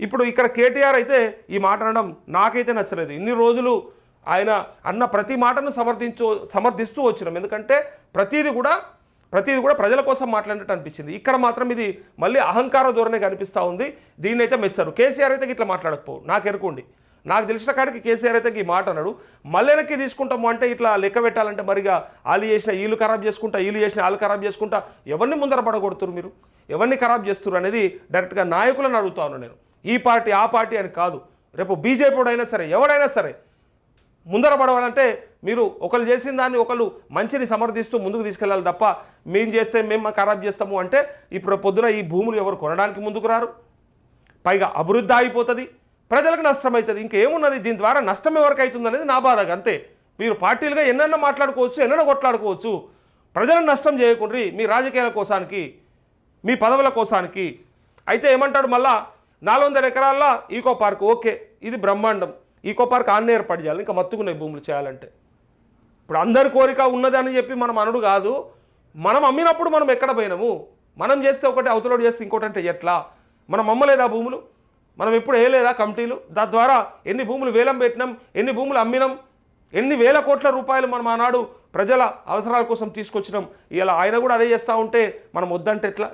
ఇప్పుడు ఇక్కడ కేటీఆర్ అయితే ఈ మాట అనడం నాకైతే నచ్చలేదు. ఇన్ని రోజులు ఆయన అన్న ప్రతి మాటను సమర్థిస్తూ వచ్చినాం. ఎందుకంటే ప్రతిదీ కూడా ప్రజల కోసం మాట్లాడినట్టు అనిపించింది. ఇక్కడ మాత్రం ఇది మళ్ళీ అహంకార ధోరణి కనిపిస్తూ ఉంది. దీన్ని అయితే మెచ్చారు. కేసీఆర్ అయితే ఇట్లా మాట్లాడకపోవు, నాకు ఎరుకోండి. నాకు తెలిసిన కాడికి కేసీఆర్ అయితే ఈ మాట అన్నాడు. మళ్ళీ వెనక్కి తీసుకుంటాము అంటే ఇట్లా లెక్క పెట్టాలంటే మరిగా వాళ్ళు చేసిన వీళ్ళు ఖరాబ్ చేసుకుంటా, వీళ్ళు చేసిన వాళ్ళు ఖరాబ్ చేసుకుంటా ఎవరిని ముందర పడగొడుతురు, మీరు ఎవరిని ఖరాబ్ చేస్తున్నారు అనేది డైరెక్ట్గా నాయకులను అడుగుతా ఉన్నాను నేను. ఈ పార్టీ ఆ పార్టీ అని కాదు. రేపు బీజేపీ అయినా సరే ఎవడైనా సరే ముందర పడవాలంటే మీరు ఒకళ్ళు చేసిన దాన్ని ఒకళ్ళు మంచిని సమర్థిస్తూ ముందుకు తీసుకెళ్ళాలి తప్ప మేము చేస్తే మేము ఖరాబ్ చేస్తాము అంటే ఇప్పుడు పొద్దున ఈ భూములు ఎవరు కొనడానికి ముందుకు రారు. పైగా అభివృద్ధి ఆగిపోతుంది, ప్రజలకు నష్టం అవుతుంది. ఇంకేమున్నది, దీని ద్వారా నష్టం ఎవరికి అవుతుంది అనేది నా బాధగా. అంతే. మీరు పార్టీలుగా ఎన్నెన్నో మాట్లాడుకోవచ్చు, ఎన్నెన్నో కొట్లాడుకోవచ్చు. ప్రజలను నష్టం చేయకుండ్రి మీ రాజకీయాల కోసానికి, మీ పదవుల కోసానికి. అయితే ఏమంటాడు మళ్ళా 400 ఎకరాల్లో ఈకో పార్క్. ఓకే, ఇది బ్రహ్మాండం. ఈకో పార్క్ ఆన్నే ఏర్పాటు చేయాలి, ఇంకా మత్తుకున్నాయి భూములు చేయాలంటే. ఇప్పుడు అందరి కోరిక ఉన్నది అని చెప్పి మనం అనుడు కాదు. మనం అమ్మినప్పుడు మనం ఎక్కడ పోయినాము? మనం చేస్తే ఒకటి, అవతలోడు చేస్తే ఇంకోటి అంటే ఎట్లా? మనం అమ్మలేదా భూములు? మనం ఎప్పుడు వేయలేదా కమిటీలు? దాని ద్వారా ఎన్ని భూములు వేలం పెట్టినాం, ఎన్ని భూములు అమ్మినాం, ఎన్ని వేల కోట్ల రూపాయలు మనం ఆనాడు ప్రజల అవసరాల కోసం తీసుకొచ్చినాం. ఇలా ఆయన కూడా అదే చేస్తూ ఉంటే మనం వద్దంటే ఎట్లా?